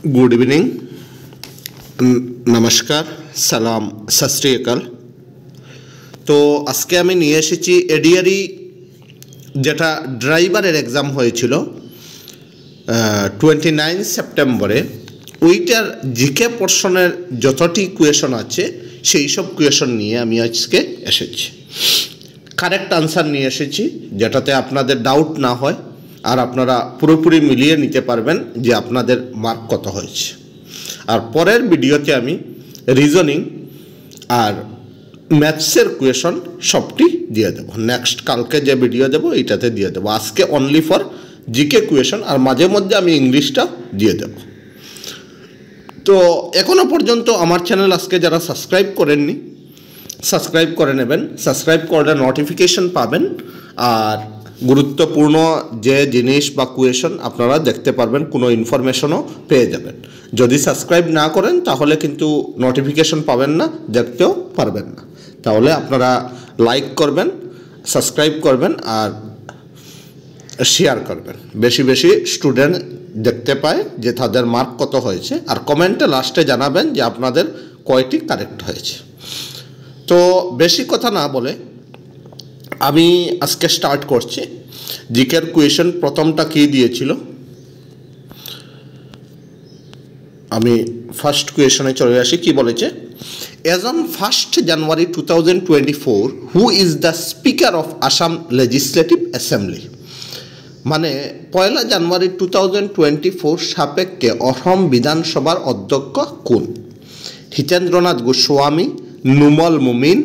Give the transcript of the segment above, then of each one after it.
Good evening, नमस्कार, सालाम, सत श्री अकाल। तो आज के आमी निये एसेछि एडिआरई जेटा ड्राइवारेर एग्जाम हयेछिल 29 सेप्टेम्बरे ओइटार जिके पोर्शनेर जतटी कुएशन आछे सेई सब कुएशन निये आमी आजके एसेछि। कारेक्ट आंसर निये एसेछि जेटाते आपनादेर डाउट ना हय और आपनारा पुरोपुरी मिलिए निते पारबेन जे आपनादेर मार्क कत हयेछे। और परेर भिडियोते आमी रिजनिंग और मैथ्सের कुएशन सबटी दिए देव। नेक्स्ट कालके जे भिडियो देव एटाते दिए देव। आज के ओनली फर जिके कुएशन और माझे मध्य आमी इंग्लिशटा दिए देव। तो एखोनो पर्यन्त आमार चैनल आज के जारा सबस्क्राइब करेननि सबस्क्राइब करे नेबेन। सबस्क्राइब करले नोटिफिकेशन पाबेन और गुरुत्वपूर्ण जे जिनिस बा कुएशन आपनारा देखते पारबेन, कोनो इनफरमेशनও পেয়ে যাবেন। যদি সাবস্ক্রাইব না করেন তাহলে কিন্তু নোটিফিকেশন পাবেন না, দেখতেও পারবেন না। তাহলে আপনারা লাইক করবেন, সাবস্ক্রাইব করবেন আর শেয়ার করবেন, বেশি বেশি স্টুডেন্ট দেখতে পায় যে তাদের মার্ক কত হয়েছে। আর কমেন্টে লাস্টে জানাবেন যে আপনাদের কয়টি কারেক্ট হয়েছে। তো বেশি কথা না বলে আমি আজকে স্টার্ট করছি। জিকের কুয়েশন প্রথমটা কি দিয়েছিল, আমি ফার্স্ট কুয়েশনে চলে আসি। কি বলেছে, as on 1 January 2024 who is the speaker of Assam legislative assembly. মানে 1 জানুয়ারি 2024 সাপেক্ষে অসম বিধানসভার অধ্যক্ষ কোন? হিতেন্দ্রনাথ গোস্বামী, নুমল মুমিন,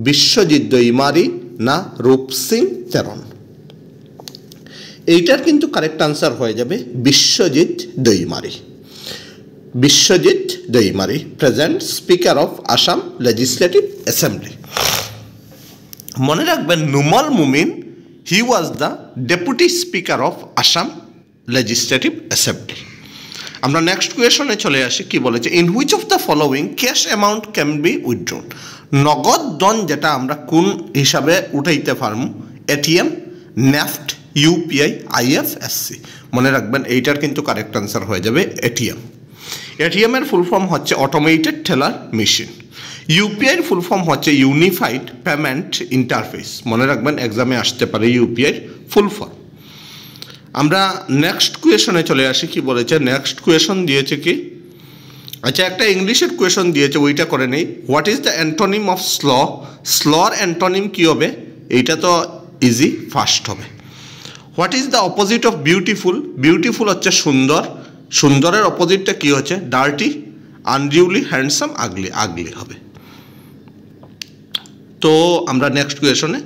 বিশ্বজিৎ দৈমারি না রূপ সিং তেরন। এইটার কিন্তু কারেক্ট আনসার হয়ে যাবে Biswajit Daimary. Biswajit Daimary present speaker of Assam legislative assembly. মনে রাখবেন Numal Momin he was the deputy speaker of Assam legislative assembly. আমরা নেক্সট কোয়েশনে চলে আসি। কি বলেছে, in which of the following cash amount can be withdrawn. নগদ ধন যেটা আমরা কোন হিসাবে উঠাইতে পারবো? ATM, NEFT, UPI, IFSC. মনে রাখবেন এইটার কিন্তু কারেক্ট আনসার হয়ে যাবে এটিএম। এটিএম এর ফুল ফর্ম হচ্ছে অটোমেটেড টেলার মেশিন। ইউপিআই এর ফুল ফর্ম হচ্ছে ইউনিফাইড পেমেন্ট ইন্টারফেস। মনে রাখবেন এক্সামে আসতে পারে ইউপিআই এর ফুল ফর্ম। আমরা নেক্সট কোয়েশনে চলে আসি। কি বলেছে, নেক্সট কোয়েশন দিয়েছে কি, আচ্ছা একটা ইংলিশের কোয়েশন দিয়েছে ওইটা করে নেই। What is the antonym of slow? স্লর অ্যান্টোনিম কি হবে? এইটা তো ইজি, ফাস্ট হবে। What is the opposite of beautiful? Beautiful হচ্ছে সুন্দর, সুন্দরের অপোজিটটা কি হচ্ছে? ডার্টি, আনডিউলি, হ্যান্ডসাম, আগলি। আগলি হবে। তো আমরা নেক্সট কোয়েশনে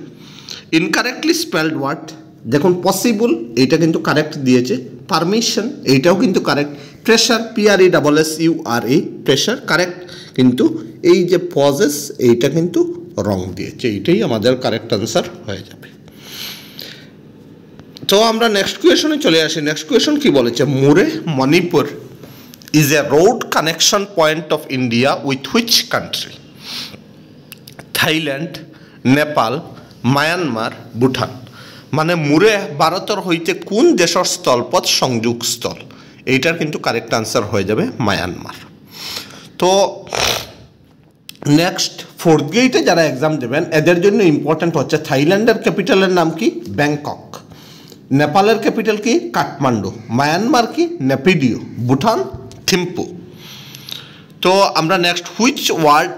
ইনকারেক্টলি স্পেলড ওয়ার্ড দেখুন, পসিবল এইটা কিন্তু কারেক্ট দিয়েছে। পারমিশন এইটাও কিন্তু correct. Pressure, PRESSURE, pressure correct, কিন্তু এই যে পজেস এইটা কিন্তু রং দিয়েছে। এইটাই আমাদের কারেক্ট আনসার হয়ে যাবে। তো আমরা নেক্সট কোয়েশনে চলে আসি। নেক্সট কোয়েশন কি বলেছে, Moreh Manipur is a road connection point of India with which country? Thailand, Nepal, Myanmar, Bhutan. মানে মুরে ভারতের হইতে কোন দেশের স্থলপথ সংযোগ স্থল? এইটার কিন্তু কারেক্ট আনসার হয়ে যাবে মায়ানমার। তো নেক্সট ফোর্থ গ্রেডে যারা এক্সাম দেবেন এদের জন্য ইম্পর্ট্যান্ট হচ্ছে থাইল্যান্ডের ক্যাপিটালের নাম কি? ব্যাংকক। নেপালের ক্যাপিটাল কি? কাঠমান্ডু। মায়ানমার কি? নেপিডিও। ভুটান থিম্পু। তো আমরা next which word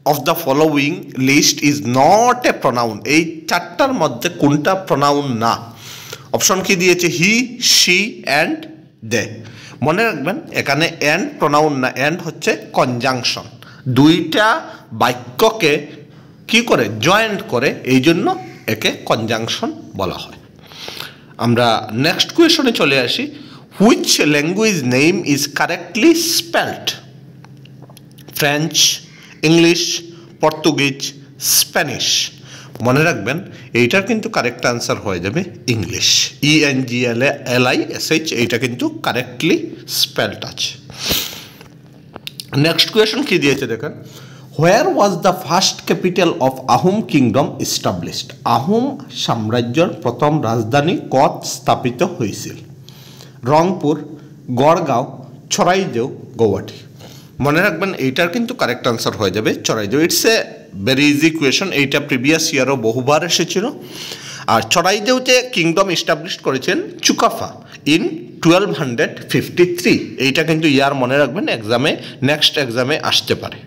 of the following list is not a pronoun? এই চারটার মধ্যে কোনটা প্রনাউন না? অপশন কি দিয়েছে? He, she, and, they. মনে রাখবেন এখানে অ্যান্ড প্রনাউন না, অ্যান্ড হচ্ছে কনজাংশন। দুইটা বাক্যকে কি করে? জয়েন্ট করে, এই জন্য একে কনজাংশন বলা হয়। আমরা নেক্সট কোয়েশনে চলে আসি। Which language name is correctly spelled? French, English, Portuguese, Spanish. মনে রাখবেন এইটার কিন্তু কারেক্ট আনসার হয়ে যাবে ইংলিশ। ENGLISH এইটা কিন্তু কারেক্টলি স্পেলড আছে। নেক্সট কোয়েশন কি দিয়েছে দেখেন, হোয়ার was the first capital of Ahom kingdom established? Ahom সাম্রাজ্যের প্রথম রাজধানী কত স্থাপিত হয়েছিল? রংপুর, গড়গাঁও, চড়াইদেউ গৌহাটি। মনে রাখবেন এইটার কিন্তু কারেক্ট আনসার হয়ে যাবে Charaideo. Its a very easy question, এইটা প্রিভিয়াস ইয়ারও বহুবার এসেছিল। আর চড়াইদেউতে কিংডম এস্টাবলিশ করেছেন চুকাফা ইন 1253। এইটা কিন্তু ইয়ার মনে রাখবেন, এক্সামে নেক্সট এক্সামে আসতে পারে।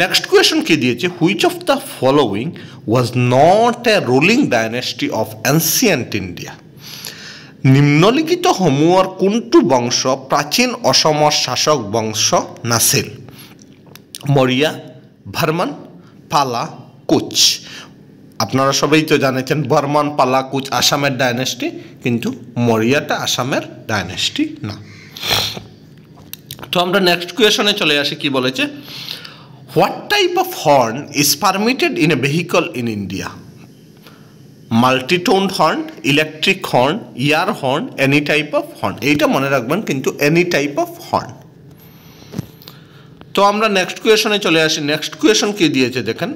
নেক্সট কোয়েশন কি দিয়েছে, which of the following was not a ruling dynasty of ancient India? নিম্নলিখিত সমূহৰ কোনটো বংশ প্ৰাচীন অসমৰ শাসক বংশ নাছিল? মৌর্য, বর্মন, পালা, কোচ। আপনারা সবাই তো জানেছেন বর্মন, পালা, কোচ আসামের ডাইনেস্টি, কিন্তু মৌর্যটা আসামের ডাইনেস্টি না। তো আমরা নেক্সট কোয়েশনে চলে আসি, কি বলেছে, what type of horn is permitted in a vehicle in India? Multitone horn, electric horn, air horn, any type of horn. এইটা মনে রাখবেন কিন্তু এনি টাইপ অফ হর্ন। তো আমরা নেক্সট কোয়েশনে চলে আসি। নেক্সট কোয়েশন কি দিয়েছে দেখেন,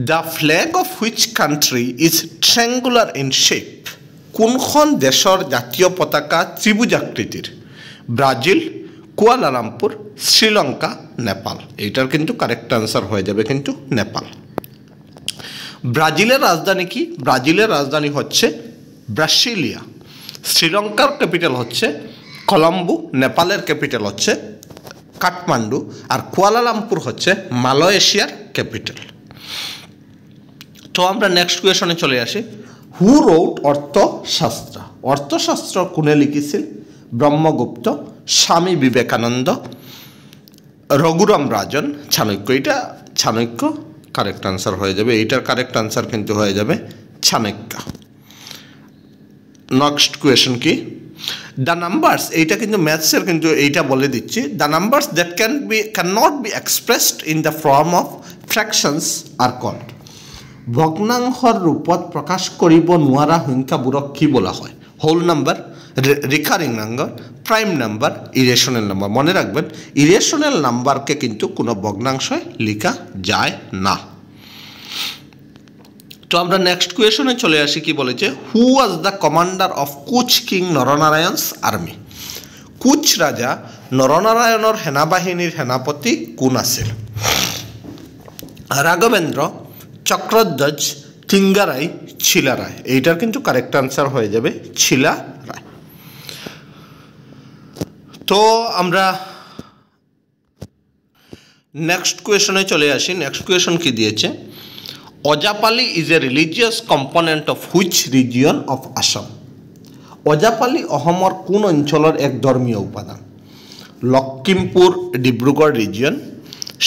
the flag of which country is triangular in shape? কোনখন দেশৰ জাতীয় পতাকা ত্রিভুজাকৃতির? Brazil, Kuala Lumpur, Sri Lanka, Nepal. এইটার কিন্তু কারেক্ট আনসার হয়ে যাবে কিন্তু নেপাল। ব্রাজিলের রাজধানী কি? ব্রাজিলের রাজধানী হচ্ছে ব্রাসিলিয়া। শ্রীলঙ্কার ক্যাপিটাল হচ্ছে কলম্বো, নেপালের ক্যাপিটাল হচ্ছে কাঠমান্ডু, আর কুয়ালালামপুর হচ্ছে মালয়েশিয়ার ক্যাপিটাল। তো আমরা নেক্সট কোয়েশনে চলে আসি, হু রোট অর্থশাস্ত্র? অর্থশাস্ত্র কোনে লিখিছিল? ব্রহ্মগুপ্ত, স্বামী বিবেকানন্দ, রঘুরাম রাজন, চাণক্য। এটা চাণক্য কারেক্ট আনসার হয়ে যাবে। এইটার কারেক্ট আনসার কিন্তু হয়ে যাবে চাণক্য। নেক্সট কোয়েশন কি, দ্য নাম্বারস, এইটা কিন্তু ম্যাথসের কিন্তু এইটা বলে দিচ্ছি, the numbers that can not be expressed in the form of fractions are called? ভগ্নাংশৰ ৰূপত প্ৰকাশ কৰিব নোৱাৰা সংখ্যাবোৰক কি বলা হয়? Whole number, recurring number, prime number, irrational number. মনে রাখবেন ইরেশনাল নাম্বারকে কিন্তু কোনো ভগ্নাংশে লেখা যায় না। তো আমরা নেক্সট কোয়েশনে চলে আসি, কি বলেছে, হু ওয়াজ দ্য কমান্ডার অফ কুচ কিং নরনারায়ণস আর্মি? কুচ রাজা নরনারায়ণৰ সেনাবাহিনীর সেনাপতি কোন আছিল? রাঘবেন্দ্র, চক্রধ্বজ, কিঙ্গারাই, ছিলারায়। এইটার কিন্তু কারেক্ট আনসার হয়ে যাবে ছিলারায়। তো আমরা নেক্সট কোয়েশনে চলে আসি। নেক্সট কোয়েশন কি দিয়েছে, Ojapali is a religious component of which region of Assam? Ojapali অসমৰ কোন অঞ্চলৰ এক ধর্মীয় উপাদান? Lakhimpur Dibrugarh region,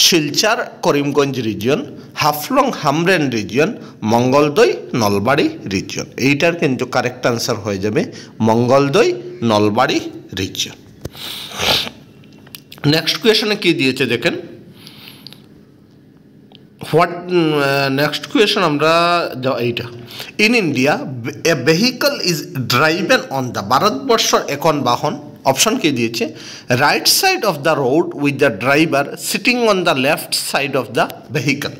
Silchar Karimganj region, Haflong Hamren region, Mangaldoi Nalbari region. এইটার কিন্তু কারেক্ট আনসার হয়ে যাবে মঙ্গলদৈ নলবাড়ি রিজিয়ন। নেক্সট কোয়েশনে কি দিয়েছে দেখেন, হোয়াট নেক্সট কোয়েশন আমরা এইটা, in India a vehicle is driven on the, ভারতবর্ষর এখন বাহন, অপশন কি দিয়েছে, right side of the road with the driver sitting on the left side of the vehicle.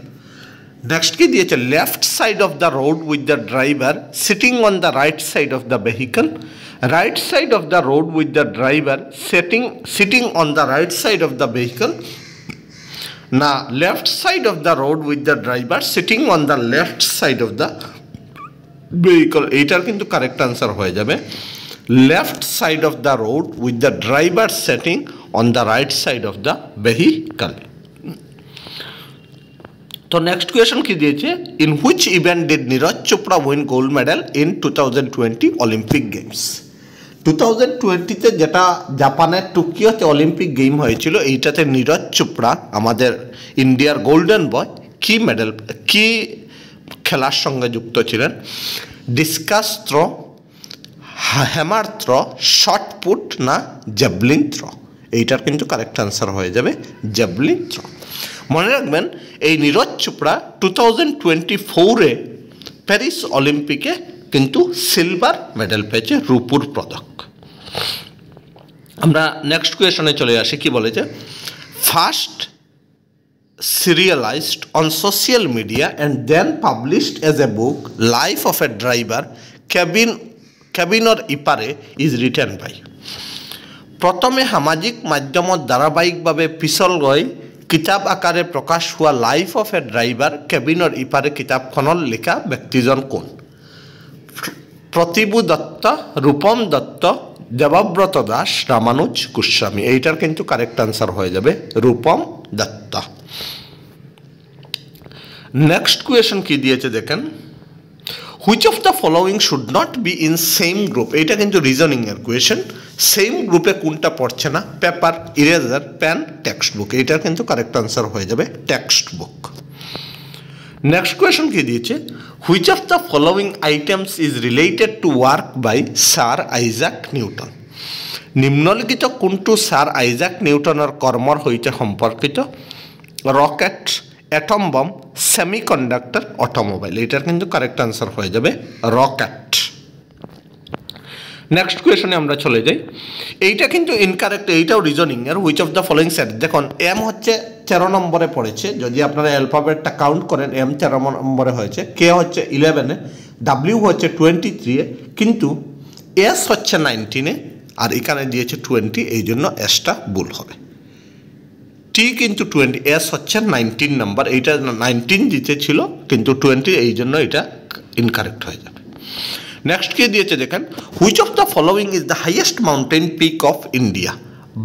Next কি দিয়েছে, left side of the road with the driver sitting on the right side of the vehicle, right side of the road with the driver sitting on the right side of the vehicle, না left side of the road with the driver sitting on the left side of the vehicle. এইটার কিন্তু correct answer হয়ে যাবে left side of the road with the driver sitting on the right side of the vehicle. তো next question কি দিয়েছে, in which event did Neeraj Chopra win gold medal in 2020 Olympic games? 2020-তে যেটা জাপানের টোকিওতে অলিম্পিক গেম হয়েছিল, এইটাতে নীরজ চোপড়া আমাদের ইন্ডিয়ার গোল্ডেন বয় কি মেডেল, কি খেলার সঙ্গে যুক্ত ছিলেন? Discus throw, hammer throw, shot put, না জ্যাভলিন থ্রো? এইটার কিন্তু কারেক্ট আনসার হয়ে যাবে জ্যাভলিন থ্রো। মনে রাখবেন এই নীরজ চোপড়া 2024-এ প্যারিস অলিম্পিকে কিন্তু সিলভার মেডেল পেয়েছে, রূপুর পদক। আমরা নেক্সট কোয়েশনে চলে আসি, কি বলেছে, first serialized on social media and then published as a book, Life of a Driver, Cabin or Ipare is written by? প্ৰথমে সামাজিক মাধ্যমত ধাৰাবাহিকভাৱে পিছল গৈ কিতাপ আকাৰে প্ৰকাশ হোৱা লাইফ অফ এ ড্ৰাইভাৰ কেবিনৰ ইপাৰে কিতাপখনৰ লিখা ব্যক্তিজন কোন? প্ৰতিভু দত্ত, ৰূপম দত্ত, দেৱব্ৰত দাস, ৰামানুজ গোস্বামী। এইটার কিন্তু কারেক্ট আনসার হয়ে যাবে রূপম দত্ত। নেক্সট কোয়েশন কি দিয়েছে দেখেন, which of the following should not be in same group. এইটা কিন্তু রিজনিং এর কোয়েশন। সেম গ্রুপে কোনটা পড়ছে না? Paper, eraser, pen, textbook. এইটার কিন্তু কারেক্ট আনসার হয়ে যাবে টেক্সট বুক। নেক্সট কোয়েশন কি দিয়েছে, which of the following items is related to work by sir Isaac Newton. নিম্নলিখিত কোনটো স্যার আইজাক নিউটনৰ কৰ্মৰ সৈতে সম্পৰ্কিত? Rocket, atom bomb, semiconductor, automobile. এটার কিন্তু কারেক্ট আনসার হয়ে যাবে রকেট। নেক্সট কোয়েশনে আমরা চলে যাই। এইটা কিন্তু ইনকারেক্ট, এইটাও রিজনিং এর। Which of the following set, দেখুন এম হচ্ছে 13 নম্বরে পড়েছে, যদি আপনারা অ্যালফাবেটটা কাউন্ট করেন এম 13 নম্বরে হয়েছে, কে হচ্ছে 11-এ, ডাব্লিউ হচ্ছে 23-এ, কিন্তু এস হচ্ছে 19-এ, আর এখানে দিয়েছে 20, এই জন্য এসটা ভুল হবে। টি কিন্তু 20, এস হচ্ছে 19 নাম্বার, এইটা 19 দিতে ছিল কিন্তু 20, এই জন্য এটা ইনকারেক্ট হয়ে যাবে। নেক্সট কি দিয়েছে দেখেন, which of the following is the highest mountain peak of India.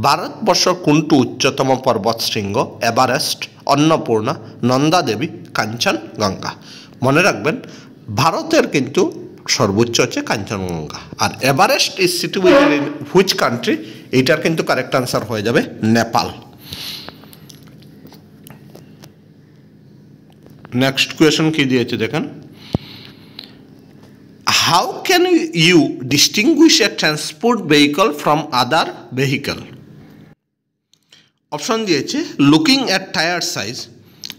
ভারতবর্ষের কোনটো উচ্চতম পর্বত শৃঙ্গ? এভারেস্ট, অন্নপূর্ণা, নন্দা দেবী, কাঞ্চনজঙ্ঘা। মনে রাখবেন ভারতের কিন্তু সর্বোচ্চ হচ্ছে কাঞ্চনজঙ্ঘা। আর Everest is situated in which country? এইটার কিন্তু কারেক্ট আনসার হয়ে যাবে নেপাল। নেক্সট কোয়েশন কি দিয়েছে দেখেন, how can you distinguish a transport vehicle from other vehicle? Option দিয়েছে looking at tyre size,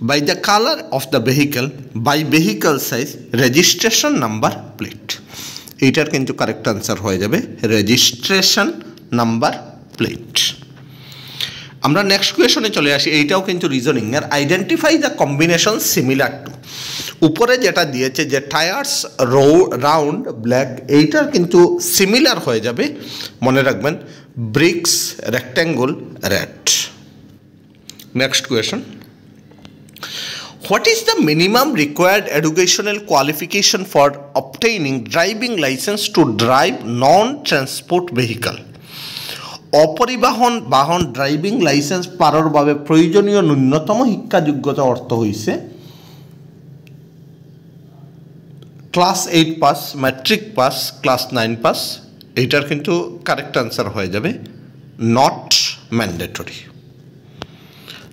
by the colour of the vehicle, by vehicle size, registration number plate. এইটার কিন্তু correct answer হয়ে যাবে registration number plate. আমরা next কোয়েশনে চলে আসি, এইটাও কিন্তু রিজনিং এর। Identify the combination similar to. উপরে যেটা দিয়েছে যে টায়ার্স রাউন্ড ব্ল্যাক, এইটার কিন্তু সিমিলার হয়ে যাবে, মনে রাখবেন bricks rectangle red. Next question, what is the minimum required educational qualification for obtaining driving licence to drive non transport vehicle? অপরিবহন বাহন ড্রাইভিং লাইসেন্স পাওয়ার বাবে প্রয়োজনীয় ন্যূনতম শিক্ষা যোগ্যতা অর্থ হইছে class 8 pass, matric pass, class 9 pass. এইটার কিন্তু কারেক্ট আনসার হয়ে যাবে নট ম্যান্ডেটরি।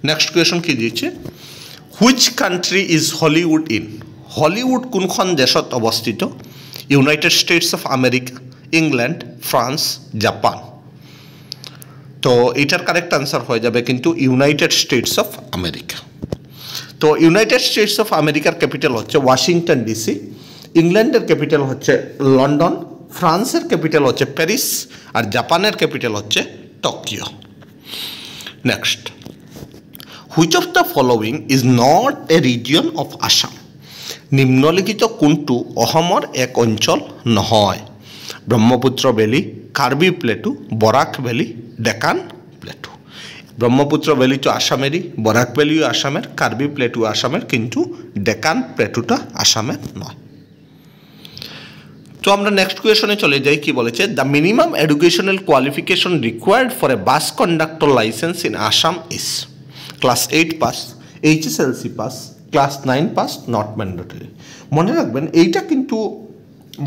নেক্সট কোয়েশন কি দিয়েছে, which country is Hollywood in? Hollywood কোনখন দেশত অবস্থিত? United states of America, England, France, Japan. তো এটার কারেক্ট আনসার হয়ে যাবে কিন্তু ইউনাইটেড স্টেটস অফ আমেরিকা। তো ইউনাইটেড স্টেটস অফ আমেরিকার ক্যাপিটাল হচ্ছে ওয়াশিংটন ডিসি, ইংল্যান্ডের ক্যাপিটাল হচ্ছে লন্ডন, ফ্রান্সের ক্যাপিটাল হচ্ছে প্যারিস, আর জাপানের ক্যাপিটাল হচ্ছে Tokyo. Next, which of the following is not a region of Assam? নিম্নলিখিত কোনটো অসমৰ এক অঞ্চল নহয়? Brahmaputra valley, Karbi plateau, Barak valley, Deccan plateau. Brahmaputra valley তো আসামেরই, বরাক ভ্যালিও আসামের, কার্বি প্লেটু আসামের, কিন্তু ডেকান প্লেটুটা আসামের নয়। তো আমরা নেক্সট কোয়েশনে চলে যাই, কি বলেছে, the minimum educational qualification required for a bus conductor licence in Assam is? Class 8 pass, HSLC pass, class 9 pass, not mandatory. মনে রাখবেন এইটা কিন্তু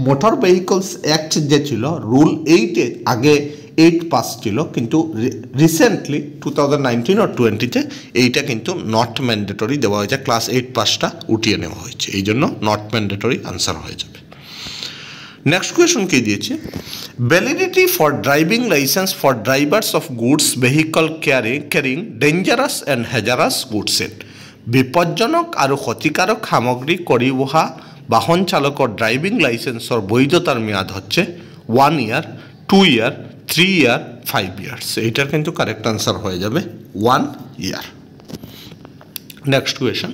মোটর ভেহিকলস অ্যাক্ট যে ছিল রুল 8-এ আগে 8 পাস ছিল, কিন্তু রিসেন্টলি 2019 or 20-তে এইটা কিন্তু নট ম্যান্ডেটরি দেওয়া হয়েছে, ক্লাস 8 পাসটা উঠিয়ে নেওয়া হয়েছে, এই জন্য নট ম্যান্ডেটরি আনসার হয়ে যাবে। নেক্সট কোয়েশন কি দিয়েছে, validity for driving licence for drivers of goods vehicle carrying dangerous and hazardous goods in? বিপজ্জনক আৰু ক্ষতিকারক সামগ্রী কঢ়িওৱা বাহন চালকৰ ড্রাইভিং লাইসেন্সর বৈধতার মেয়াদ হচ্ছে 1 ইয়ার, 2 ইয়ার, 3 ইয়ার, 5 ইয়ার্স। এইটার কিন্তু কারেক্ট আনসার হয়ে যাবে 1 year. Next question,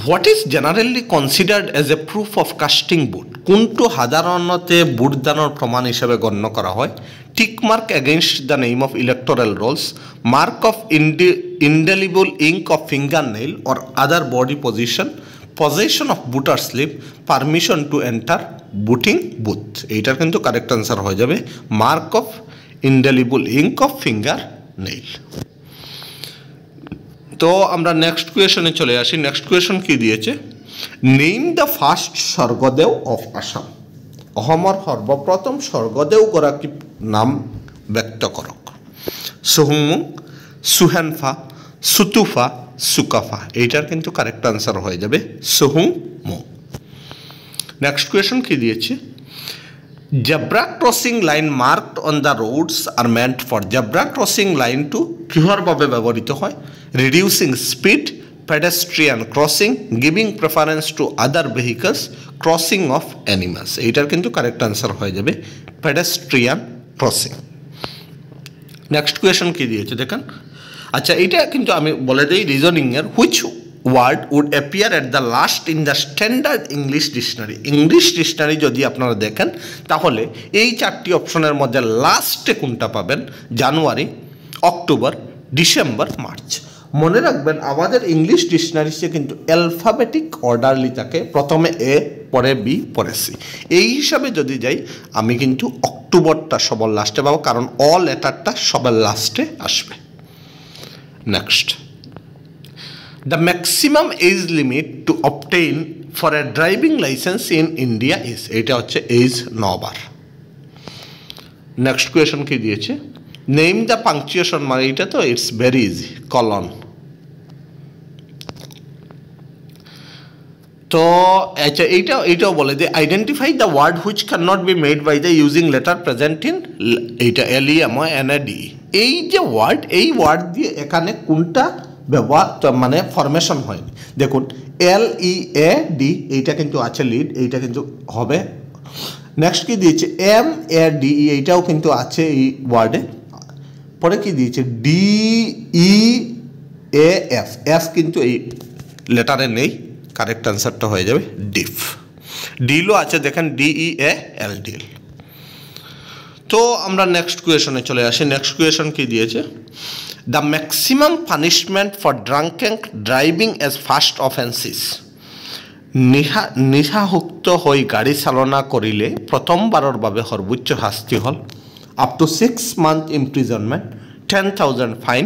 what is generally considered as a proof of casting vote কোনটো সাধারণতে ভোটদানৰ প্ৰমাণ হিচাপে গণ্য কৰা হয় tick mark against the name of electoral rolls mark of indelible ink of finger nail or other body position of voter slip permission to enter voting booth এইটার কিন্তু কারেক্ট আনসার হয়ে যাবে mark of indelible ink of finger nail. তো আমরা next কোয়েশনে চলে আসি। Next question কি দিয়েছে name the first Swargadeo of Assam অসমৰ সৰ্বপ্ৰথম স্বৰ্গদেউগৰাকীৰ নাম ব্যক্ত কৰক চুহুংমুং চুহেনফা চুতুফা চুকাফা এইটার কিন্তু কারেক্ট আনসার হয়ে যাবে চুহুংমুং। নেক্সট কোয়েশন কি দিয়েছে zebra crossing line marked on the roads R meant for zebra crossing লাইনটো কিহৰ বাবে ব্যৱহৃত হয় ৰিডিউসিং speed pedestrian crossing giving preference to other vehicles crossing of animals এইটার কিন্তু কারেক্ট আনসার হয়ে যাবে pedestrian crossing। নেক্সট কোয়েশন কি দিয়েছে দেখেন আচ্ছা এইটা কিন্তু আমি বলে দেই রিজনিং এর which word would appear at the last in the standard English dictionary যদি আপনারা দেখেন তাহলে এই চারটি অপশনের মধ্যে লাস্টে কোনটা পাবেন জানুয়ারি অক্টোবর ডিসেম্বর মার্চ। মনে রাখবেন আমাদের ইংলিশ ডিকশনারিতে কিন্তু অ্যালফাবেটিক অর্ডারলি থাকে প্রথমে এ পরে বি পরে সি এই হিসাবে যদি যাই আমি কিন্তু অক্টোবরটা সবার লাস্টে পাবো কারণ অ লেটারটা সবার লাস্টে আসবে। Next the maximum age limit to obtain for a driving licence in India is এটা হচ্ছে এজ 9 বার। নেক্সট কোয়েশন কি দিয়েছে নেম দ্য পাংচুয়েশন মানে এটা তো ইটস ভেরি ইজি কলন। তো আচ্ছা এইটাও বলে যে identify the word which can not be made by the using letter present in এইটা এলইএম এনএডি এই যে ওয়ার্ড এই ওয়ার্ড দিয়ে এখানে কোনটা ব্যবহার মানে ফরমেশন হয়নি দেখুন LEAD এইটা কিন্তু আছে লিড এইটা কিন্তু হবে। নেক্সট কি দিয়েছে MADE এইটাও কিন্তু আছে এই ওয়ার্ডে পরে কি দিয়েছে DEAF এফ কিন্তু এই লেটারে নেই কারেক্ট আনসারটা হয়ে যাবে ডিফ। ডিলও আছে দেখেন DEAL ডিল। তো আমরা নেক্সট কোয়েশনে চলে আসি। নেক্সট কোয়েশন কি দিয়েছে the maximum punishment for drunken driving as first offences নিশাসুক্ত হৈ গাড়ী চালনা কৰিলে প্ৰথমবাৰৰ বাবে সৰ্বোচ্চ শাস্তি হ'ল up to 6 month imprisonment 10,000 fine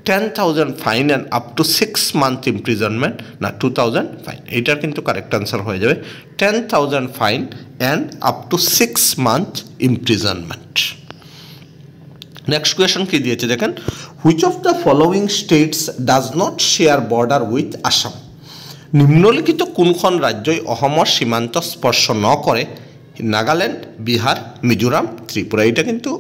10,000 fine and up to 6 month imprisonment না 2,000 ফাইন এইটার কিন্তু কারেক্ট আনসার হয়ে যাবে 10,000 fine and up to 6 month imprisonment. Next question কি দিয়েছে দেখেন which of the following states does not share border with Assam নিম্নলিখিত কোনখন রাজ্যই অসমৰ সীমান্ত স্পর্শ নকরে নাগাল্যান্ড বিহার মিজোরাম ত্রিপুরা এটা কিন্তু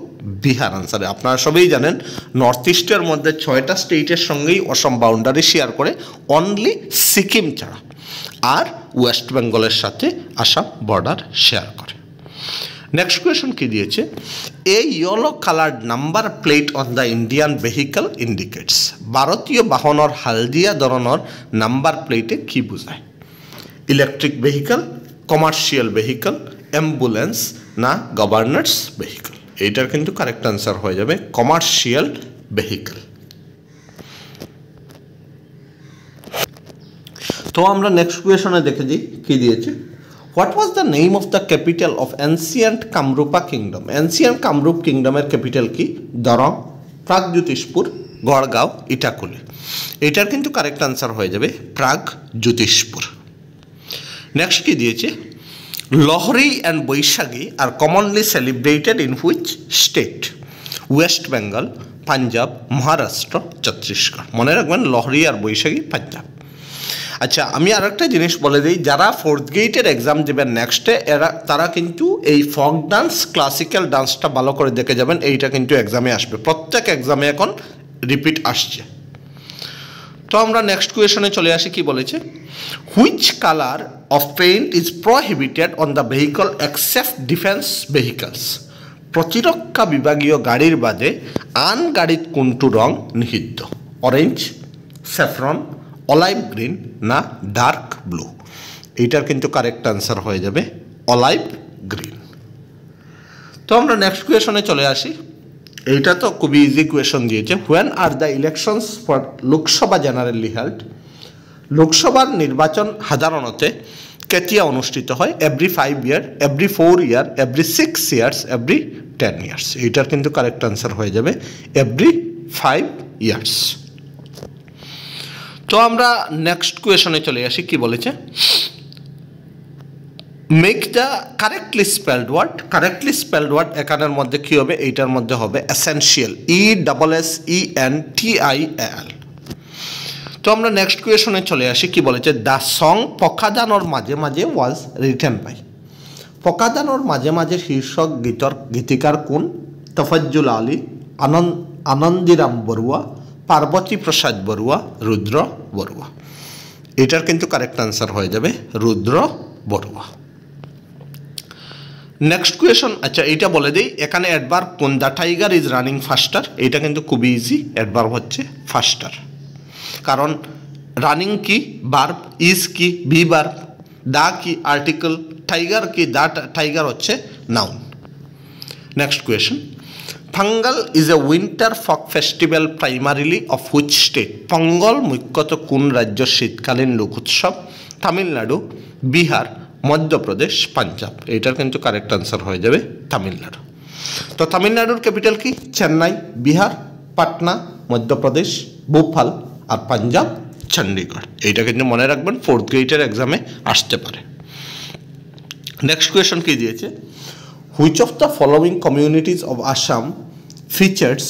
বিহার আনসারে আপনারা সবাই জানেন নর্থ ইস্টের মধ্যে 6টা স্টেটের সঙ্গেই অসম বাউন্ডারি শেয়ার করে অনলি সিকিম ছাড়া আর ওয়েস্ট বেঙ্গলের সাথে আসাম বর্ডার শেয়ার করে। নেক্সট কোয়েশন কি দিয়েছে a yellow coloured number plate on the Indian vehicle indicates ভারতীয় বাহনের হালদিয়া ধরনের নাম্বার প্লেটে কি বোঝায় electric vehicle commercial vehicle ambulance না গভর্নর্স ভেহিকল এইটার কিন্তু কারেক্ট আনসার হয়ে যাবে কমার্শিয়াল ভেহিকল। তো আমরা নেক্সট কোয়েশনে দেখে দিই কি দিয়েছে what was the name of the capital of ancient Kamarupa kingdom ancient Kamrup কিংডমের ক্যাপিটাল কি দরং প্রাগজ্যোতিষপুর গড়গাঁও ইটাকুলি এটার কিন্তু কারেক্ট আনসার হয়ে যাবে প্রাগজ্যোতিষপুর। নেক্সট কি দিয়েছে Lohri and Boishagi are commonly celebrated in which state? West Bengal, Punjab, Maharashtra, Chhattisgarh মনে রাখবেন লহরি আর বৈশাখী পাঞ্জাব। আচ্ছা আমি আরেকটা জিনিস বলে দিই যারা 4th গ্রেডের এক্সাম দেবেন নেক্সটে তারা কিন্তু এই ফক ডান্স ক্লাসিক্যাল ডান্সটা ভালো করে দেখে যাবেন এইটা কিন্তু এক্সামে আসবে প্রত্যেক এক্সামে এখন রিপিট আসছে। তো আমরা নেক্সট কোয়েশনে চলে আসি কি বলেছে which colour of paint is prohibited on the vehicle except defence vehicles প্রতিরক্ষা বিভাগীয় গাড়ির বাদে আন গাড়িত কোনটো রং নিষিদ্ধ অরেঞ্জ স্যাফরন অলাইভ গ্রিন না ডার্ক ব্লু? এইটার কিন্তু কারেক্ট আনসার হয়ে যাবে অলাইভ গ্রিন। তো আমরা নেক্সট কোয়েশনে চলে আসি। এইটা তো খুবই ইজি কোয়েশন দিয়েছে। When are the elections for Lok Sabha generally held? লোকসভার নির্বাচন সাধারণত কেতিয়া অনুষ্ঠিত হয়? এভরি 5 ইয়ার, এভরি 4 ইয়ার, এভরি 6 ইয়ার্স, এভরি 10 ইয়ার্স। এইটার কিন্তু কারেক্ট আনসার হয়ে যাবে এভরি 5 ইয়ার্স। তো আমরা নেক্সট কোয়েশনে চলে আসি। কি বলেছে? Make the correctly spelled word. Correctly spelled word এখানের মধ্যে কী হবে? এইটার মধ্যে হবে এসেনশিয়াল, ESSENTIAL। তো আমরা নেক্সট কোয়েশনে চলে আসি। কি বলেছে? দ্য সং পকাদানোর মাঝে মাঝে ওয়াজ রিটেন বাই। পকাদানোর মাঝে মাঝে শীর্ষক গীতিকার কোন? তফাজ্জুল আলী, আনন্দিরাম বড়ুয়া, পার্বতী প্রসাদ বড়ুয়া, রুদ্র বড়ুয়া। এটার কিন্তু কারেক্ট আনসার হয়ে যাবে রুদ্র বড়ুয়া। নেক্সট কোয়েশন, আচ্ছা এইটা বলে দিই, এখানে অ্যাডভার্ব কোন? The tiger is running ফাস্টার। এইটা কিন্তু খুবই ইজি, অ্যাডভার্ব হচ্ছে ফাস্টার। কারণ রানিং কি? ভার্ব, ইজ কি? বি ভার্ব, দা কি? আর্টিকেল, টাইগার কি? দা টাইগার হচ্ছে noun. Next question, Pongal is a winter folk festival primarily of which state? Pongal মুখ্যত কোন রাজ্যের শীতকালীন লোক উৎসব? তামিলনাড়ু, বিহার, মধ্যপ্রদেশ, পাঞ্জাব। এইটার কিন্তু কারেক্ট আনসার হয়ে যাবে তামিলনাড়ু। তো তামিলনাড়ুর ক্যাপিটাল কি? চেন্নাই, বিহার পাটনা, মধ্যপ্রদেশ ভোপাল, আর পাঞ্জাব চণ্ডীগড়। এইটা কিন্তু মনে রাখবেন, 4th গ্রেডের এক্সামে আসতে পারে। নেক্সট কোয়েশন কি দিয়েছে? Which of the following communities of Assam features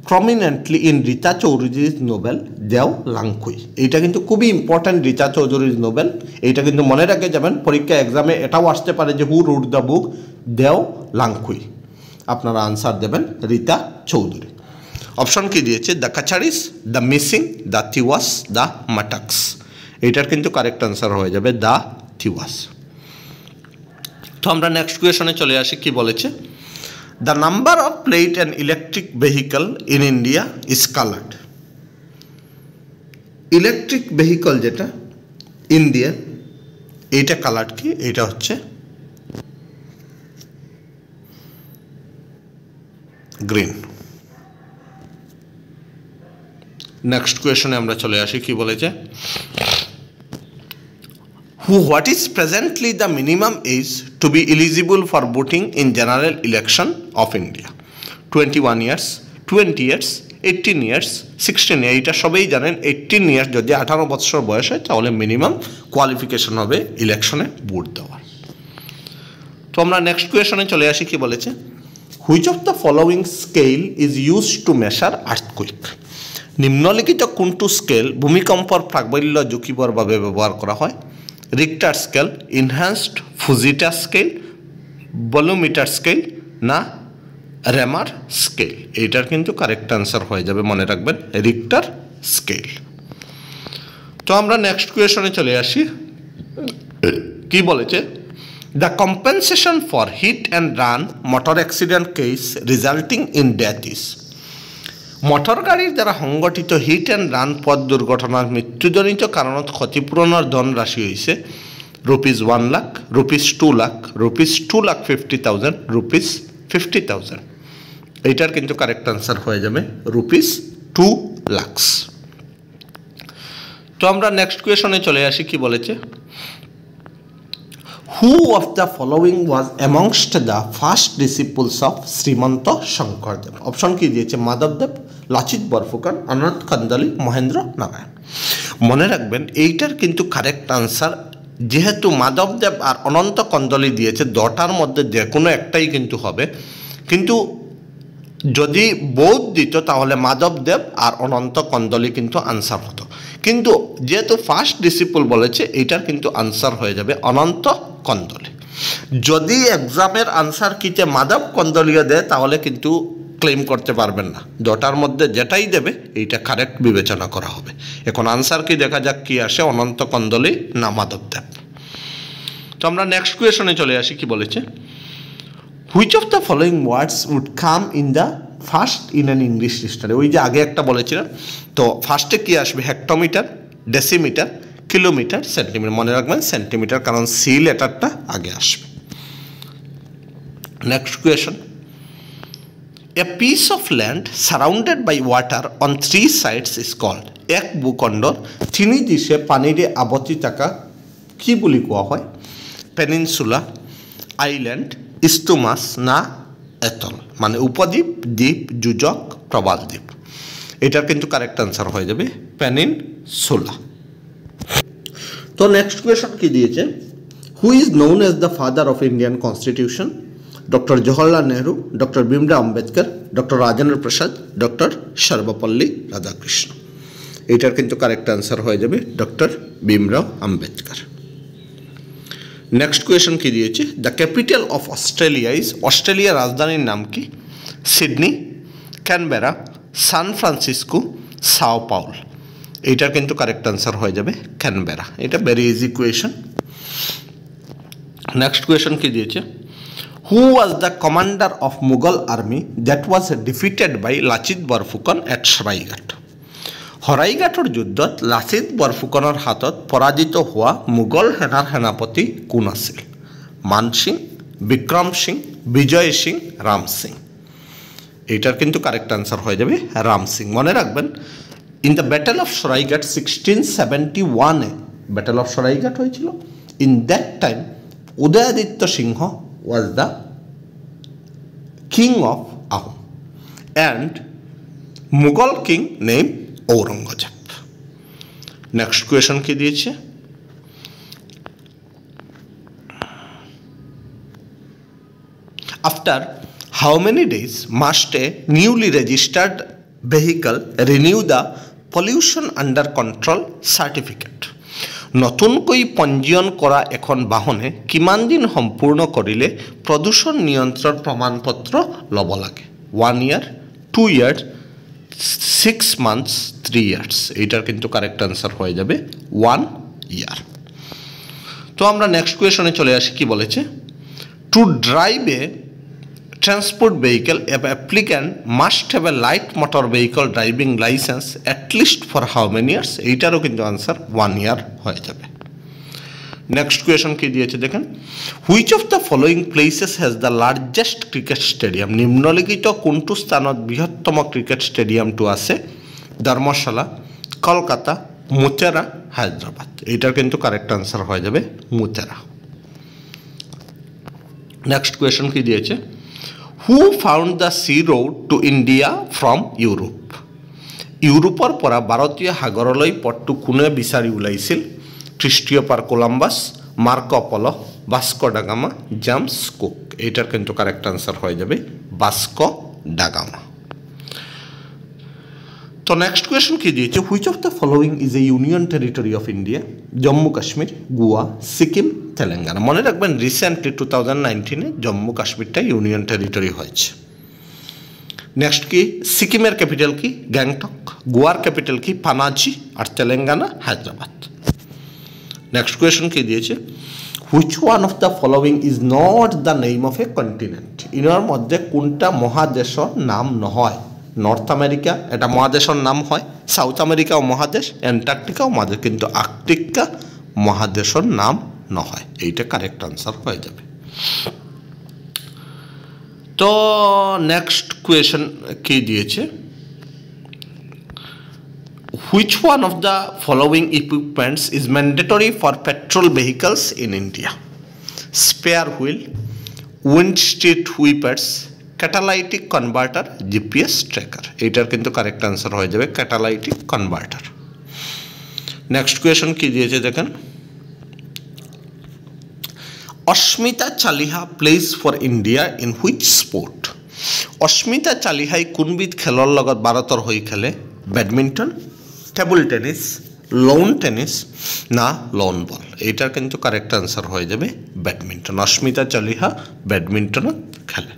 prominently in Rita চৌধুরীর নোবেল দেও লাংখুই? এইটা কিন্তু খুবই ইম্পর্ট্যান্ট, রীতা চৌধুরীর নোবেল। এইটা কিন্তু মনে রাখে যাবেন, পরীক্ষা এক্সামে এটাও আসতে পারে যে হু রুট দ্য বুক দেও লাংখুই। আপনারা আনসার দেবেন রীতা চৌধুরী। অপশন কি দিয়েছে? The Kacharis, the Mising, the Tiwas, the Mataks. এইটার কিন্তু কারেক্ট আনসার হয়ে যাবে দ্য তিওয়াস। তো আমরা নেক্সট কোয়েশনে চলে আসি। কি বলেছে? The number of plate and electric vehicle in India is coloured. Electric vehicle যেটা ইন্ডিয়া, এইটা কালার্ড কি? এইটা হচ্ছে গ্রিন। নেক্সট কোয়েশনে আমরা চলে আসি। কি বলেছে? What is presently the minimum age to be eligible for voting in general election of India? 21 years, 20 years, 18 years, 16 years. এইটা সবাই জানেন, 18 ইয়ার্স যদি 18 বছর বয়স হয় তাহলে মিনিমাম কোয়ালিফিকেশন হবে ইলেকশনে ভোট দেওয়ার। তো আমরা নেক্সট কোয়েশনে চলে আসি। কি বলেছে? Which of the following scale is used to measure earthquake? নিম্নলিখিত কোনটো স্কেল ভূমিকম্পর প্রাবল্য ঝুঁকির ভাবে ব্যবহার করা হয়? Richter scale, enhanced Fujita scale, bolometer scale না রেমার স্কেল? এইটার কিন্তু কারেক্ট আনসার হয়ে যাবে, মনে রাখবেন, রিক্টার স্কেল। তো আমরা নেক্সট কোয়েশনে চলে আসি। কি বলেছে? The compensation for hit and run motor accident case resulting in death is? Motor গাড়ির দ্বারা সংগঠিত হিট অ্যান্ড রান পথ দুর্ঘটনার মৃত্যুজনিত কারণত ক্ষতিপূরণের ধনরাশি হয়েছে ₹1 লাখ, ₹2 লাখ, ₹2,50,000, ₹50,000। এইটার কিন্তু কারেক্ট আনসার হয়ে যাবে ₹2 লাখ। তো আমরা নেক্সট কোয়েশনে চলে আসি। কি বলেছে? Who of the following was amongst the first disciples of Shrimanta Sankardev? Option কি দিয়েছে? মাধবদেব, লাচিত বরফুকন, অনন্ত কান্দালি, মহেন্দ্র নারায়ণ। মনে রাখবেন, এইটার কিন্তু কারেক্ট আনসার, যেহেতু মাধবদেব আর অনন্ত কন্দলি দিয়েছে, দুটার মধ্যে যে কোনো একটাই কিন্তু হবে। কিন্তু যদি বোধ দিত তাহলে মাধবদেব আর অনন্ত কন্দলি কিন্তু আনসার হতো। কিন্তু যেহেতু ফার্স্ট ডিসিপল বলেছে, এইটার কিন্তু আনসার হয়ে যাবে অনন্ত কন্দলি। যদি এক্সামের আনসার কিতে মাধব কন্দলীয় দেয় তাহলে কিন্তু ক্লেম করতে পারবেন না। দুটার মধ্যে যেটাই দেবে এইটা কারেক্ট বিবেচনা করা হবে। এখন আনসার কি দেখা যাক কি আসে, অনন্ত কন্দলি না মাধবদেব। তো আমরা নেক্সট কোয়েশনে চলে আসি। কি বলেছে? Which of the following words would come in the first in an English dictionary? ওই যে আগে একটা বলেছিলাম, তো ফার্স্টে কি আসবে? Hectometre, decimetre, kilometre, centimetre. মনে রাখবেন সেন্টিমিটার, কারণ সি লেটারটা আগে আসবে। Next question, a piece of land surrounded by water on 3 sides is called. এক ভূখণ্ডর 3 দিশে পানিৰে আবদ্ধ থাকা কি বুলি কোৱা হয়? পেনিনসুলা, আইল্যান্ড, ইস্টুমাস না এটল। মানে উপদ্বীপ, দ্বীপ, যোজক, প্রবাল দ্বীপ। এটার কিন্তু কারেক্ট আনসার হয়ে যাবে পেনিনসুলা। তো নেক্সট কোয়েশন কি দিয়েছে? Who is known as the father of Indian constitution? Doctor Jawaharlal Nehru, doctor Bhimrao Ambedkar, doctor Rajendra Prasad, doctor Sarvepalli Radhakrishna. এটার কিন্তু কারেক্ট আনসার হয়ে যাবে doctor Bhimrao Ambedkar. Next question কি দিয়েছে? The capital of Australia is. অস্ট্রেলিয়ার রাজধানীর নাম কি? Sydney, Canberra, San Francisco, Sao Paulo. এইটার কিন্তু কারেক্ট আনসার হয়ে যাবে ক্যানবেরা। এটা very easy question. Next question কি দিয়েছে? Who was the commander of Mughal army that was defeated by Lachit Borphukan at Saraighat? শৰাইঘাটৰ যুদ্ধত লাচিত বৰফুকনৰ হাতত পৰাজিত হোৱা মোগল সেনাৰ সেনাপতি কোন আছিল? মান সিং, বিক্রম সিং, বিজয় সিং, রাম সিং। এইটার কিন্তু কারেক্ট আনসার হয়ে যাবে রাম সিং। মনে রাখবেন in the battle of Saraighat 1671 battle of Saraighat হয়েছিল। In that time Udayaditya Singha was the king of Ahom and Mughal king name Aurangzeb. Next question কি দিয়েছে? After how many days must a newly registered vehicle renew the pollution under control certificate? নতুনকৈ পঞ্জীয়ন কৰা এখন বাহনে কিমান দিন সম্পূৰ্ণ কৰিলে প্ৰদূষণ নিয়ন্ত্ৰণ প্ৰমাণপত্ৰ ল'ব লাগে? 1 year, 2 years, 6 months, 3 years। এইটার কিন্তু কারেক্ট আনসার হয়ে যাবে 1 year। তো আমরা নেক্সট কোয়েশনে চলে আসি। কি বলেছে? To drive A transport vehicle, an applicant must have a light motor vehicle driving license at least for how many years? এইটারও কিন্তু আনসার 1 year হয়ে যাবে। নেক্সট কোয়েশন কি দিয়েছে দেখেন? Which of the following places has the largest cricket stadium? নিম্নলিখিত কোনটো স্থানত বৃহত্তম ক্রিকেট স্টেডিয়ামটো আছে? ধর্মশালা, কলকাতা, মুতেরা, হায়দ্রাবাদ। এইটার কিন্তু কারেক্ট আনসার হয়ে যাবে মুতেরা। নেক্সট কোয়েশন কি দিয়েছে? Who found the sea road to India from Europe? ইউৰোপৰ পৰা ভাৰতীয় সাগৰলৈ পথটো কোনে বিচাৰি ওলাইছিল? ক্ৰিষ্টফাৰ কলম্বাছ, মাৰ্কো পলো, Vasco da Gama, James cook. এইটার কিন্তু কারেক্ট আনসার হয়ে যাবে ভাস্কো ডা গামা। তো নেক্সট কোয়েশন কি দিয়েছে? Which of the following is a union territory of India? Jammu Kashmir, Goa, Sikkim, Telangana. মনে রাখবেন রিসেন্টলি 2019 জম্মু কাশ্মীরটা ইউনিয়ন টেরিটরি হয়েছে। নেক্সট কি? সিকিমের ক্যাপিটাল কি? গ্যাংটক। গোয়ার ক্যাপিটাল কি? পানাজি। আর তেলেঙ্গানা হায়দ্রাবাদ। নেক্সট কোয়েশন কি দিয়েছে? Which one of the following is not the name of A continent? Inner মধ্যে কোনটা মহাদেশের নাম নহয়? নর্থ আমেরিকা এটা মহাদেশের নাম হয়, সাউথ আমেরিকাও মহাদেশ, অ্যান্টার্কটিকাও মহাদেশ, কিন্তু আর্কটিকা মহাদেশের নাম নহয়। এইটা কারেক্ট আনসার হয়ে যাবে। তো নেক্সট কোয়েশন কি দিয়েছে? Which one of the following equipments is mandatory for petrol vehicles in India? Spare wheel, windshield wipers, catalytic converter, GPS tracker. এইটার কিন্তু কারেক্ট আনসার হয়ে যাবে ক্যাটালাইটিক কনভার্টার। নেক্সট কোয়েশন কি দিয়েছে দেখেন? Asmita Chaliha plays for India in which sport? Asmita চালিহাই কোনবিধ খেলৰ লগত ভাৰতৰ হৈ খেলে? Badminton, table tennis, lawn tennis না লোন বল। এইটার কিন্তু কারেক্ট আনসার হয়ে যাবে ব্যাডমিন্টন। অস্মিতা চালিহা ব্যাডমিন্টনত খেলে।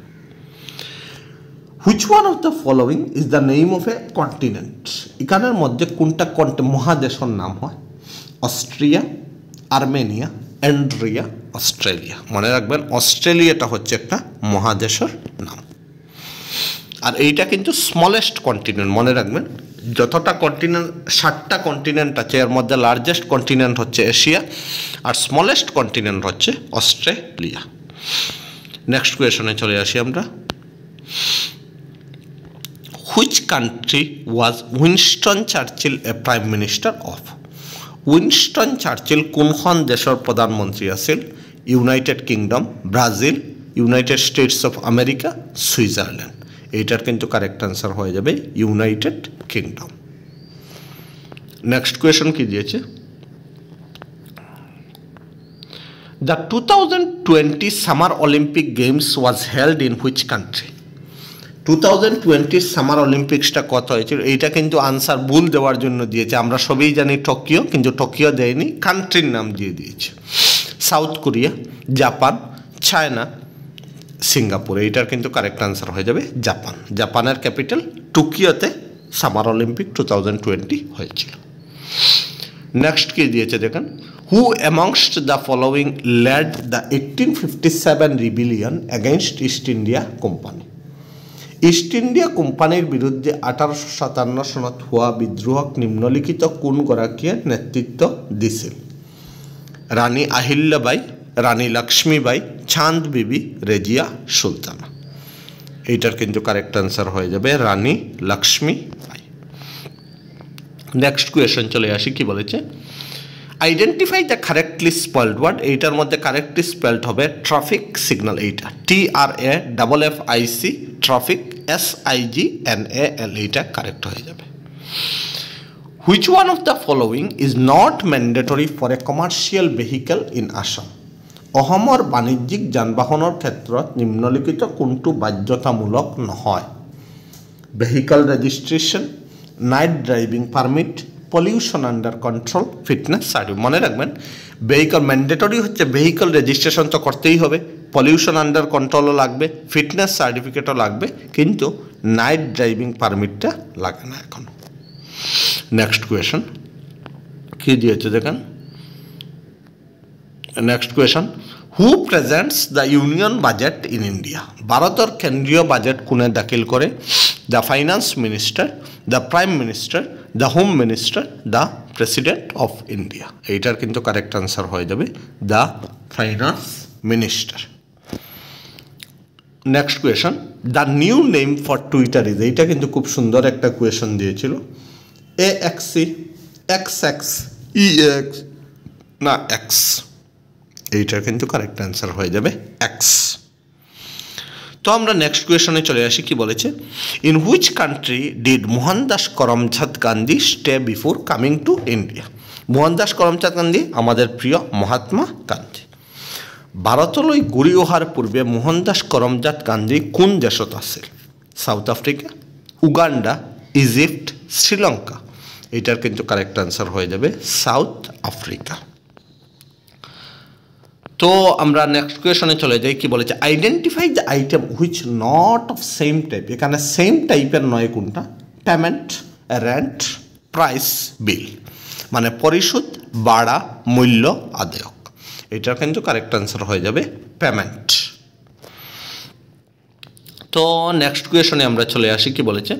Which one of the following is the name of A continent? এখানের মধ্যে কোনটা মহাদেশের নাম হয়? Austria, Armenia, Andrea, Australia. মনে রাখবেন অস্ট্রেলিয়াটা হচ্ছে একটা মহাদেশের নাম। আর এইটা কিন্তু স্মলেস্ট কন্টিনেন্ট। মনে রাখবেন যতটা কন্টিনেন্ট 7টা কন্টিনেন্ট আছে এর মধ্যে লার্জেস্ট কন্টিনেন্ট হচ্ছে এশিয়া আর স্মলেস্ট কন্টিনেন্ট হচ্ছে অস্ট্রেলিয়া। নেক্সট কোয়েশনে চলে আসি আমরা। Which country was Winston Churchill A prime minister of? Winston Churchill কোনখন দেশৰ প্ৰধানমন্ত্ৰী আছিল? United kingdom, Brazil, United states of America, Switzerland. এইটার কিন্তু কারেক্ট আনসার হয়ে যাবে ইউনাইটেড কিংডম। নেক্সট কোয়েশন কি দিয়েছে? The 2020 summer Olympic games was held in which country? 2020 summer অলিম্পিক্সটা কত হয়েছিল? এইটা কিন্তু আনসার ভুল দেওয়ার জন্য দিয়েছে। আমরা সবই জানি টোকিও, কিন্তু টোকিও দেয়নি, কান্ট্রির নাম দিয়ে দিয়েছে। South Korea, Japan, China, Singapore. এইটার কিন্তু কারেক্ট আনসার হয়ে যাবে জাপান। জাপানের ক্যাপিটাল টোকিওতে সামার অলিম্পিক 2020 হয়েছিল। নেক্সট কি দিয়েছে দেখেন। Who amongst the following led the 1857 rebellion against East India Company? East India কোম্পানির বিরুদ্ধে 1857 চনত হোৱা বিদ্ৰোহক নিম্নলিখিত কোনগৰাকীয়ে নেতৃত্ব দিছিল? রানী আহিল্যাবাই, রানী লক্ষ্মীবাই, চাঁদ বিবি, রেজিয়া সুলতানা। এইটার কিন্তু কারেক্ট আনসার হয়ে যাবে রানী লক্ষ্মীবাই। নেক্সট কোয়েশন চলে আসি, কি বলেছে? Identify the correctly spelled word. এইটার মধ্যে কারেক্টলি স্পেলড হবে ট্রাফিক সিগন্যাল। এইটা TRAFFIC, ট্রাফিক, SIGNAL। এইটা কারেক্ট হয়ে যাবে। Which one of the following is not mandatory for a commercial vehicle in Assam? অসমৰ বাণিজ্যিক যান-বাহনৰ ক্ষেত্ৰত নিম্নলিখিত কোনটো বাধ্যতামূলক নহয়? Vehicle registration, night driving permit, pollution under control, fitness certificate. মনে রাখবেন ভেহিকল ম্যান্ডেটরি হচ্ছে ভেহিকল রেজিস্ট্রেশন তো করতেই হবে, পলিউশন আন্ডার কন্ট্রোলও লাগবে, ফিটনেস সার্টিফিকেটও লাগবে, কিন্তু নাইট ড্রাইভিং পারমিটটা লাগে না এখন। নেক্সট কোয়েশন কি দিয়েছে দেখেন। Next question, who presents the union budget in India? ভারতের কেন্দ্রীয় বাজেট কোনে দাখিল করে? The finance minister, the prime minister, the home minister, the president of India. এইটার কিন্তু কারেক্ট আনসার হয়ে যাবে the finance minister. Next question, the new name for Twitter is? এইটা কিন্তু খুব সুন্দর একটা কোয়েশন দিয়েছিল। AXC, XX, EX না X? এইটার কিন্তু কারেক্ট অ্যান্সার হয়ে যাবে X। তো আমরা নেক্সট কোয়েশনে চলে আসি, কি বলেছে? In which country did Mohandas Karamchand Gandhi stay before coming to India? Mohandas Karamchand Gandhi আমাদের প্রিয় মহাত্মা গান্ধী। ভারতলৈ ঘূৰি অহাৰ পূৰ্বে মোহনদাস করমচাঁদ গান্ধী কোন দেশত আছিল? South Africa, Uganda, Egypt, Sri Lanka. এইটার কিন্তু কারেক্ট আনসার হয়ে যাবে সাউথ আফ্রিকা। তো আমরা নেক্সট কোয়েশনে চলে যাই, কি বলেছে? Identify the item which not of same type. এখানে সেম টাইপের নয় কোনটা? পেমেন্ট, রেন্ট, প্রাইস, বিল। মানে পরিশোধ, ভাড়া, মূল্য, আদেয়ক। এটার কিন্তু কারেক্ট আনসার হয়ে যাবে পেমেন্ট। তো নেক্সট কোয়েশনে আমরা চলে আসি, কি বলেছে?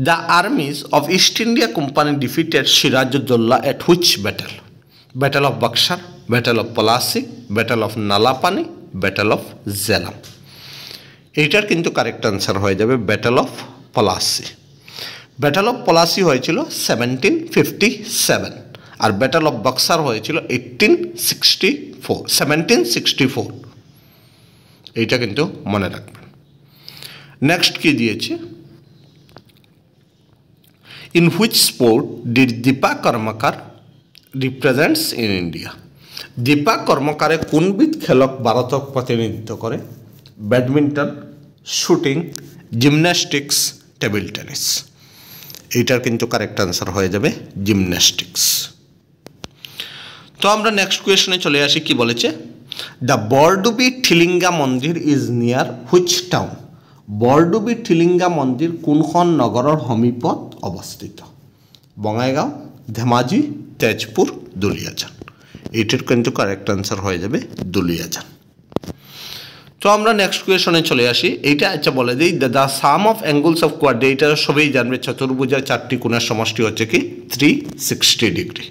The armies of East India Company defeated Sirajuddaulah at which battle? Battle of Buxar, battle of Plassey, battle of Nalapani, battle of Jhelum. এইটার কিন্তু কারেক্ট আনসার হয়ে যাবে battle of Plassey. Battle of Plassey হয়েছিল 1757 আর ব্যাটেল অফ বক্সার হয়েছিল 1764। এইটা কিন্তু মনে রাখবেন। নেক্সট কি দিয়েছে? In which sport did Dipa Karmakar represents in India? Dipa কর্মকারে কোনবিধ খেলক ভারতক প্রতিনিধিত্ব করে? Badminton, shooting, gymnastics, table tennis. এইটার কিন্তু কারেক্ট আনসার হয়ে যাবে জিমন্যাস্টিক্স। তো আমরা নেক্সট কোয়েশনে চলে আসি, কি বলেছে? The Bordubi Thilinga Mandir is near which town? Bordubi Thilinga Mandir কোনখন নগৰৰ সমীপত অৱস্থিত? বঙাইগাঁও, ধেমাজি, তেজপুর, দুলিয়াজান। এইটার কিন্তু কারেক্ট আনসার হয়ে যাবে দুলিয়াজান। তো আমরা নেক্সট কোয়েশনে চলে আসি। এইটা আচ্ছা বলে দিই, the sum of angles of quadrilateral, সবাই জানবে চতুর্ভুজের 4টি কোণের সমষ্টি হচ্ছে কি 360 ডিগ্রি।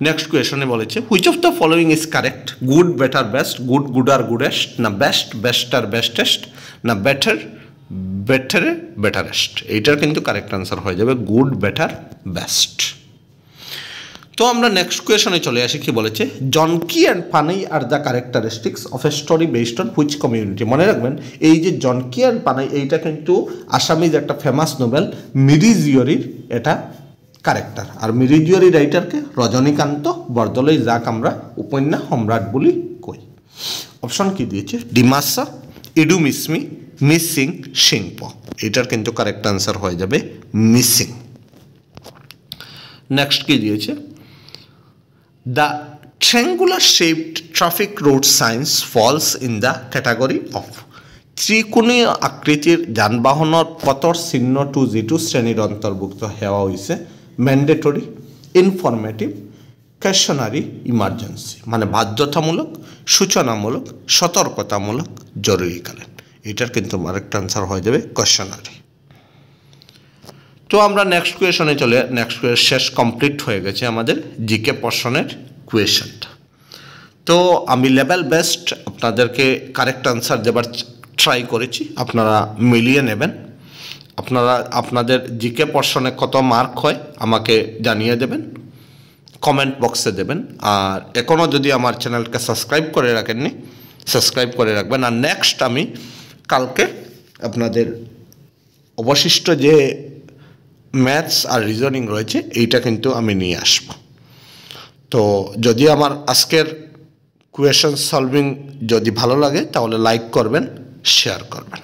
নেক্সট কোয়েশনে বলেছে which of the following is correct, good better best, good gooder goodest, না বেস্ট বেস্টার বেস্টেস্ট, না বেটার বেটারে বেটারেস্ট। এইটার কিন্তু কারেক্ট আনসার হয়ে যাবে গুড বেটার বেস্ট। তো আমরা নেক্সট কোয়েশনে চলে আসি। কি বলেছে, Jonki and Panai are the characteristics of a story based on which community. মনে রাখবেন এই যে জনকি অ্যান্ড পানাই, এইটা কিন্তু আসামিজ একটা ফেমাস নোবেল মিরি জিওরির এটা ক্যারেক্টার। আর মিরি জিওরি রাইটারকে রজনীকান্ত বরদলৈ, যাক আমরা উপন্যাস সম্রাট বলি কই। অপশন কি দিয়েছে, ডিমাসা, ইডু মিসমি, মিসিং, সিংপ। এটার কিন্তু কারেক্ট আনসার হয়ে যাবে মিসিং। নেক্সট কি দিয়েছে, the triangular shaped traffic road signs falls in the category of. ত্রিকোণীয় আকৃতির যানবাহনের পথৰ চিহ্নটো যিটো শ্ৰেণীৰ অন্তৰ্ভুক্ত সেৱা হৈছে ম্যান্ডেটরি, ইনফরমেটিভ, ক্যাশনারি, ইমার্জেন্সি। মানে বাধ্যতামূলক, সূচনামূলক, সতর্কতামূলক, জরুরিকালীন। এটার কিন্তু কারেক্ট আনসার হয়ে যাবে ক্যাশনারি। তো আমরা নেক্সট কোয়েশনে চলে, নেক্সট শেষ কমপ্লিট হয়ে গেছে আমাদের জিকে পোর্শনের কোয়েশনটা। তো আমি লেভেল বেস্ট আপনাদেরকে কারেক্ট আনসার দেবার ট্রাই করেছি, আপনারা মিলিয়ে নেবেন। আপনারা আপনাদের জিকে পোর্শনে কত মার্ক হয় আমাকে জানিয়ে দেবেন, কমেন্ট বক্সে দেবেন। আর এখনও যদি আমার চ্যানেলকে সাবস্ক্রাইব করে রাখেননি, সাবস্ক্রাইব করে রাখবেন। আর নেক্সট আমি কালকে আপনাদের অবশিষ্ট যে ম্যাথস আর রিজনিং রয়েছে এইটা কিন্তু আমি নিয়ে আসব। তো যদি আমার আজকের কোয়েশন সলভিং যদি ভালো লাগে তাহলে লাইক করবেন, শেয়ার করবেন।